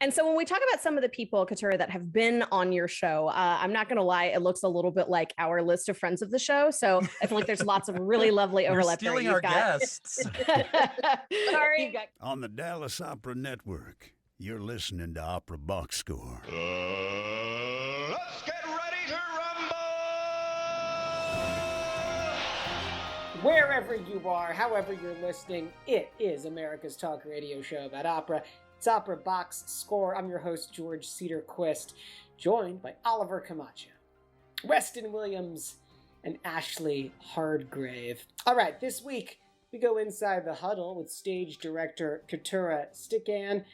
And so when we talk about some of the people, Keturah, that have been on your show, I'm not going to lie, it looks a little bit like our list of friends of the show. So I feel like there's lots of really lovely overlap there. Stealing our guests. Sorry. On the Dallas Opera Network, you're listening to Opera Box Score. Let's get ready to rumble! Wherever you are, however you're listening, it is America's talk radio show about opera. It's Opera Box Score. I'm your host, George Cederquist, joined by Oliver Camacho, Weston Williams, and Ashlee Hardgrave. All right, this week we go inside the huddle with stage director Keturah Stickann.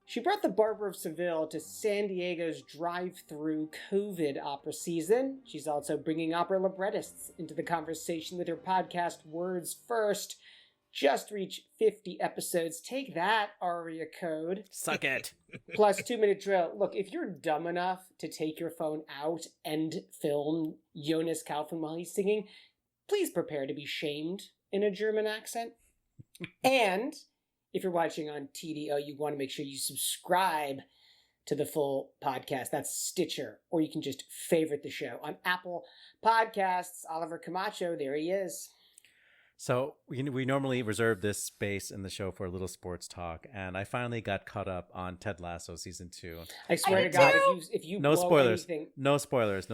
She brought the Barber of Seville to San Diego's drive-through COVID opera season. She's also bringing opera librettists into the conversation with her podcast, Words First. Just reached 50 episodes. Take that, ARIA code. Suck it. Plus 2-minute drill. Look, if you're dumb enough to take your phone out and film Jonas Kaufmann while he's singing, please prepare to be shamed in a German accent. And if you're watching on TDO, you want to make sure you subscribe to the full podcast. That's Stitcher. Or you can just favorite the show on Apple Podcasts. Oliver Camacho, there he is. So we normally reserve this space in the show for a little sports talk, and I finally got caught up on Ted Lasso season 2. I swear to God, if you no blow spoilers, anything... no spoilers.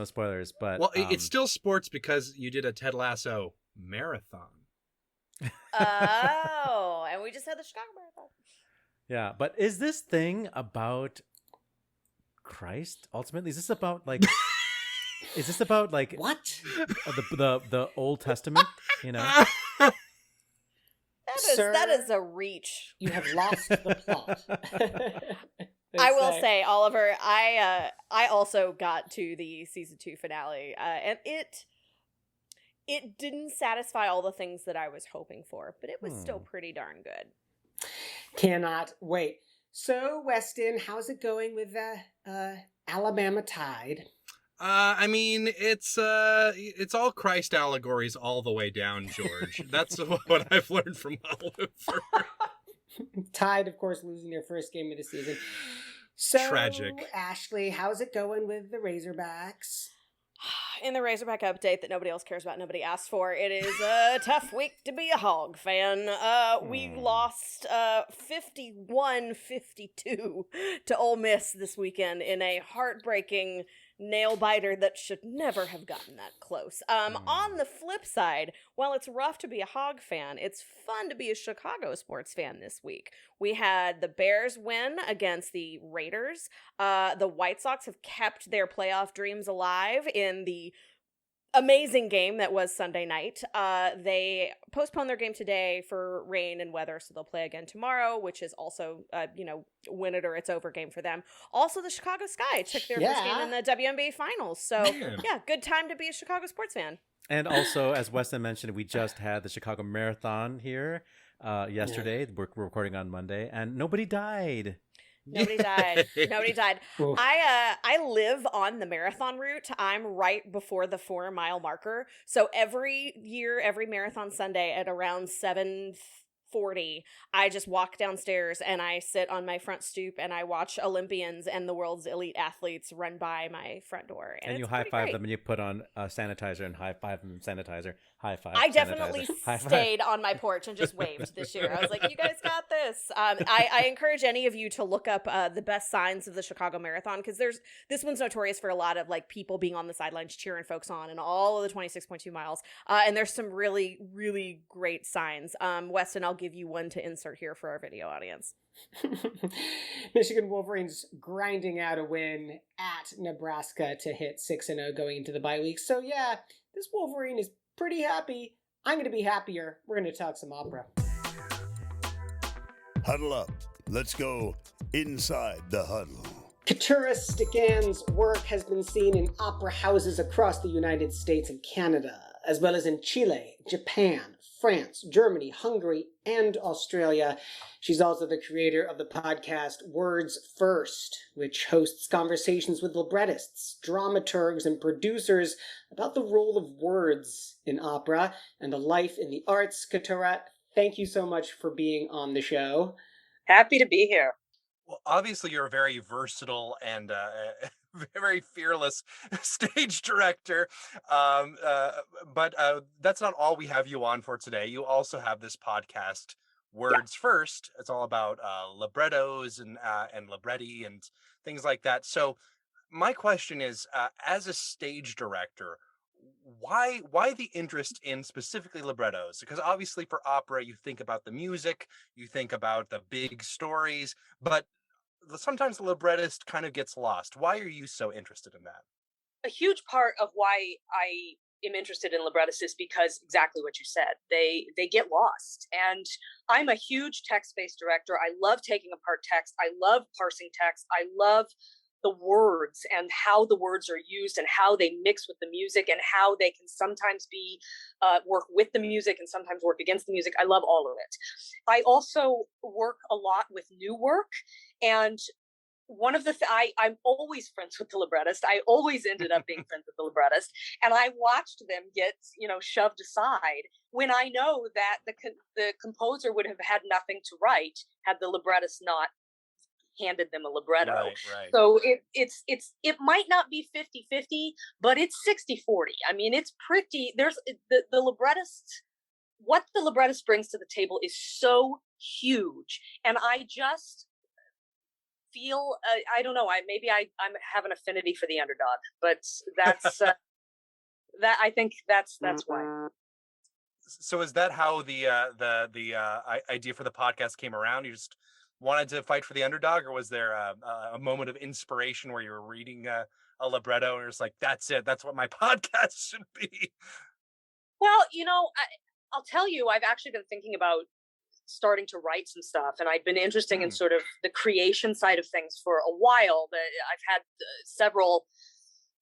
But well, it's still sports because you did a Ted Lasso marathon. Oh, and we just had the Chicago Marathon. Yeah, but is this thing about Christ ultimately? Is this about like? Is this about like what? The Old Testament? You know. That is a reach. You have lost the plot. I will say, Oliver, I also got to the season 2 finale, and it didn't satisfy all the things that I was hoping for, but it was still pretty darn good. Cannot wait. So, Weston, how's it going with the Alabama Tide? I mean, it's all Christ allegories all the way down, George. That's what I've learned from Oliver. Tide, of course, losing their first game of the season. So, tragic. Ashlee, how's it going with the Razorbacks? In the Razorback update that nobody else cares about, nobody asked for, it is a tough week to be a Hog fan. We lost 51-52 to Ole Miss this weekend in a heartbreaking nail-biter that should never have gotten that close. On the flip side, while it's rough to be a Hog fan, it's fun to be a Chicago sports fan this week. We had the Bears win against the Raiders. The White Sox have kept their playoff dreams alive in the amazing game that was Sunday night. They postponed their game today for rain and weather, so they'll play again tomorrow, which is also, win it or it's over game for them. Also, the Chicago Sky took their first game in the WNBA Finals. So, good time to be a Chicago sports fan. And also, as Weston mentioned, we just had the Chicago Marathon here yesterday. We're recording on Monday, and nobody died. Nobody died. Nobody died. I live on the marathon route. I'm right before the 4-mile marker. So every year, every marathon Sunday at around 7:40, I just walk downstairs and I sit on my front stoop and I watch Olympians and the world's elite athletes run by my front door. And you high five them and you put on sanitizer and high five them sanitizer. High five. I definitely stayed on my porch and just waved this year. I was like, you guys got this. I encourage any of you to look up the best signs of the Chicago Marathon, because this one's notorious for a lot of like people being on the sidelines cheering folks on and all of the 26.2 miles. And there's some really, really great signs. Weston, I'll give you one to insert here for our video audience. Michigan Wolverines grinding out a win at Nebraska to hit 6-0 going into the bye week. So yeah, this Wolverine is pretty happy. I'm going to be happier. We're going to talk some opera. Huddle up. Let's go inside the huddle. Keturah Stickann's work has been seen in opera houses across the United States and Canada, as well as in Chile, Japan, France, Germany, Hungary, and Australia. She's also the creator of the podcast Words First, which hosts conversations with librettists, dramaturgs, and producers about the role of words in opera and a life in the arts. Keturah, thank you so much for being on the show. Happy to be here. Well, obviously, you're a very versatile and very fearless stage director. But that's not all we have you on for today. You also have this podcast, Words First. It's all about librettos and libretti and things like that. So, my question is, as a stage director, why the interest in specifically librettos? Because obviously for opera you think about the music, you think about the big stories, but sometimes the librettist kind of gets lost. Why are you so interested in that? A huge part of why I am interested in librettists is because exactly what you said. They get lost. And I'm a huge text-based director. I love taking apart text. I love parsing text. I love the words and how the words are used and how they mix with the music and how they can sometimes be work with the music and sometimes work against the music. I love all of it. I also work a lot with new work, and one of the I'm always friends with the librettist. I always ended up being friends with the librettist, and I watched them get shoved aside when I know that the composer would have had nothing to write had the librettist not handed them a libretto. Right. So it might not be 50-50, but it's 60-40. I mean, it's pretty, there's the librettist, what the librettist brings to the table is so huge. And I just feel, I don't know, I have an affinity for the underdog, but that's, that I think that's why. So is that how the idea for the podcast came around? You just wanted to fight for the underdog, or was there a moment of inspiration where you were reading a libretto and you're just like, that's it, that's what my podcast should be? Well, I'll tell you, I've actually been thinking about starting to write some stuff, and I've been interested in sort of the creation side of things for a while. But I've had several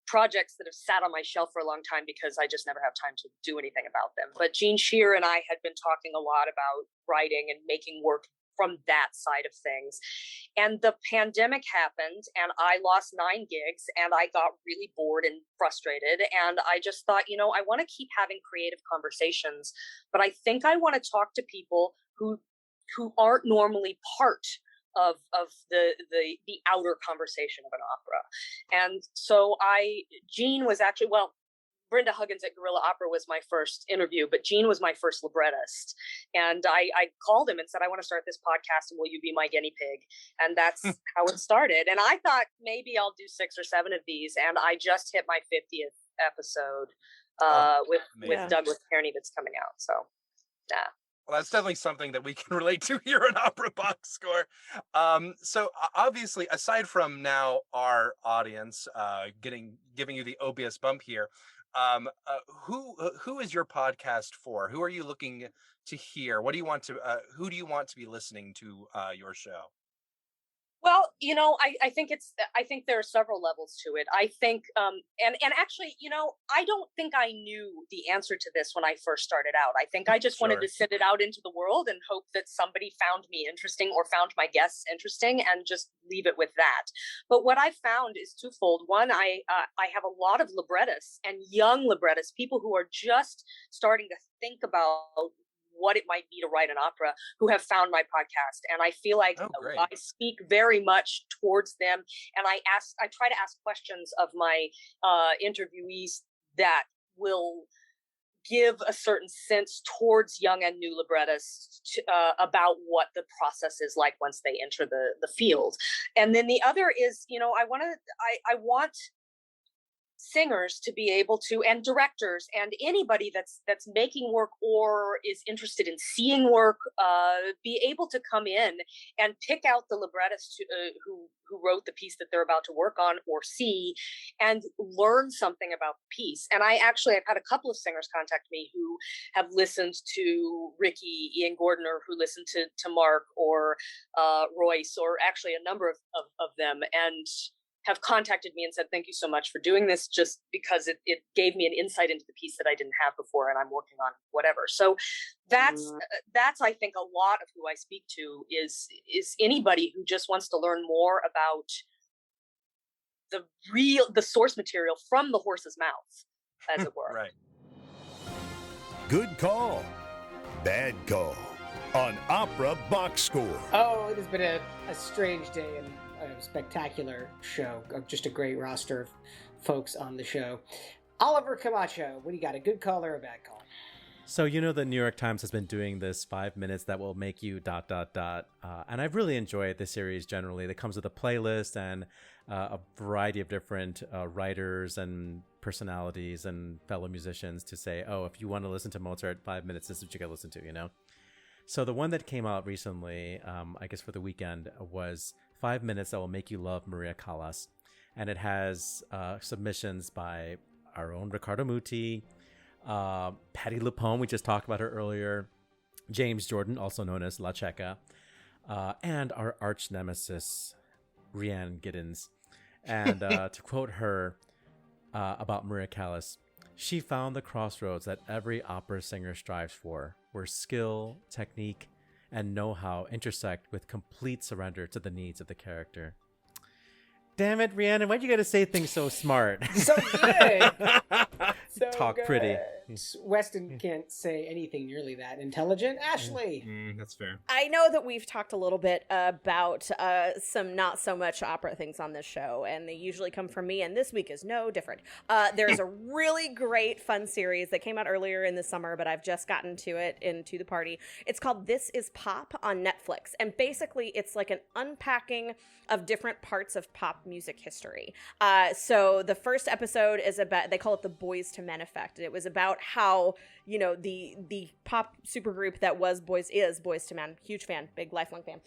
projects that have sat on my shelf for a long time because I just never have time to do anything about them. But Gene Shear and I had been talking a lot about writing and making work from that side of things. And the pandemic happened and I lost 9 gigs and I got really bored and frustrated. And I just thought, I want to keep having creative conversations, but I think I want to talk to people who aren't normally part of the outer conversation of an opera. And so Gene was actually, Brenda Huggins at Guerrilla Opera was my first interview, but Gene was my first librettist. And I called him and said, I want to start this podcast, and will you be my guinea pig? And that's how it started. And I thought maybe I'll do 6 or 7 of these. And I just hit my 50th episode with Douglas Kearney that's coming out. So, yeah. Well, that's definitely something that we can relate to here at Opera Box Score. So obviously, aside from now our audience giving you the obvious bump here, who is your podcast for? Who are you looking to hear? What do you want to? Who do you want to be listening to your show? Well, I think there are several levels to it. I think, and actually, I don't think I knew the answer to this when I first started out. I think I just wanted to send it out into the world and hope that somebody found me interesting or found my guests interesting and just leave it with that. But what I found is twofold. One, I have a lot of librettists and young librettists, people who are just starting to think about what it might be to write an opera, who have found my podcast. And I feel like I speak very much towards them. And I try to ask questions of my interviewees that will give a certain sense towards young and new librettists about what the process is like once they enter the field. And then the other is, I want singers to be able to, and directors and anybody that's making work or is interested in seeing work, be able to come in and pick out the librettist who wrote the piece that they're about to work on or see, and learn something about the piece. And I've had a couple of singers contact me who have listened to Ricky, Ian Gordon, or who listened to Mark or Royce, or actually a number of them, and have contacted me and said, thank you so much for doing this, just because it gave me an insight into the piece that I didn't have before, and I'm working on whatever. So that's I think a lot of who I speak to is anybody who just wants to learn more about the source material from the horse's mouth, as it were. Right. Good call. Bad call. on Opera Box Score. Oh, it has been a strange day and a spectacular show. Just a great roster of folks on the show. Oliver Camacho, what do you got? A good call or a bad call? So, the New York Times has been doing this 5 minutes that will make you ... And I've really enjoyed this series generally. That comes with a playlist and a variety of different writers and personalities and fellow musicians to say, oh, if you want to listen to Mozart 5 minutes, this is what you got to listen to, So the one that came out recently, I guess for the weekend, was 5 minutes that will make you love Maria Callas. And it has submissions by our own Riccardo Muti, Patti LuPone, we just talked about her earlier, James Jordan, also known as La Checa, and our arch nemesis, Rhiannon Giddens. And to quote her about Maria Callas, she found the crossroads that every opera singer strives for, where skill, technique, and know-how intersect with complete surrender to the needs of the character. Damn it, Rhiannon, why'd you gotta say things so smart? So good! So Talk good. pretty. Weston can't say anything nearly that intelligent. Ashlee! That's fair. I know that we've talked a little bit about some not so much opera things on this show, and they usually come from me, and this week is no different. There's a really great, fun series that came out earlier in the summer, but I've just gotten to it into the party. It's called This Is Pop on Netflix, and basically it's like an unpacking of different parts of pop music history. So the first episode is about, they call it the Boys to Men effect, and it was about how the pop supergroup that was Boys to Men, huge fan, big lifelong fan,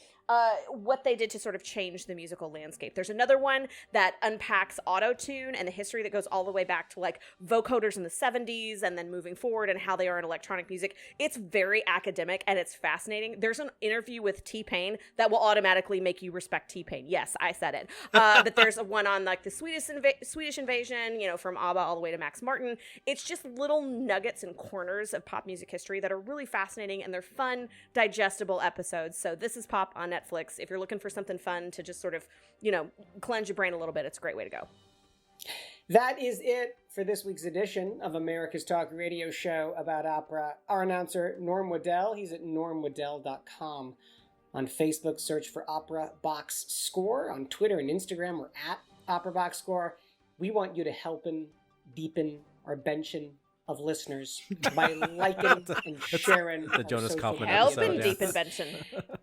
what they did to sort of change the musical landscape. There's another one that unpacks auto-tune and the history that goes all the way back to like vocoders in the 70s and then moving forward and how they are in electronic music. It's very academic and it's fascinating. There's an interview with T-Pain that will automatically make you respect T-Pain. Yes, I said it. But there's one on like the Swedish invasion, from ABBA all the way to Max Martin. It's just little nuggets and corners of pop music history that are really fascinating, and they're fun, digestible episodes. So This Is Pop on Netflix. If you're looking for something fun to just sort of, cleanse your brain a little bit, it's a great way to go. That is it for this week's edition of America's Talk Radio Show about opera. Our announcer, Norm Woodel, he's at normwoodel.com. On Facebook, search for Opera Box Score. On Twitter and Instagram, we're at Opera Box Score. We want you to helpin', deepen our benching of listeners by liking and sharing the Jonas Kaufmann Helping episode, deep invention.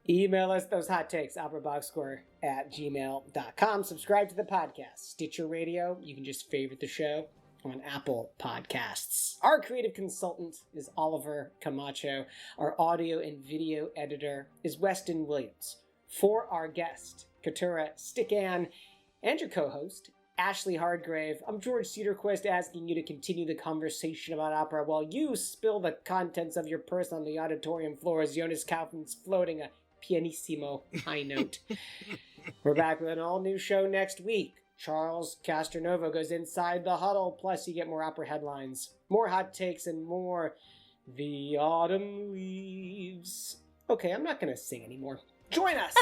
Email us those hot takes, operaboxscore@gmail.com. Subscribe to the podcast, Stitcher Radio. You can just favorite the show on Apple Podcasts. Our creative consultant is Oliver Camacho. Our audio and video editor is Weston Williams. For our guest, Keturah Stickann, and your co-host, Ashlee Hardgrave, I'm George Cederquist, asking you to continue the conversation about opera while you spill the contents of your purse on the auditorium floor as Jonas Kaufmann's floating a pianissimo high note. We're back with an all-new show next week. Charles Castronovo goes inside the huddle, plus you get more opera headlines, more hot takes, and more The Autumn Leaves. Okay, I'm not going to sing anymore. Join us!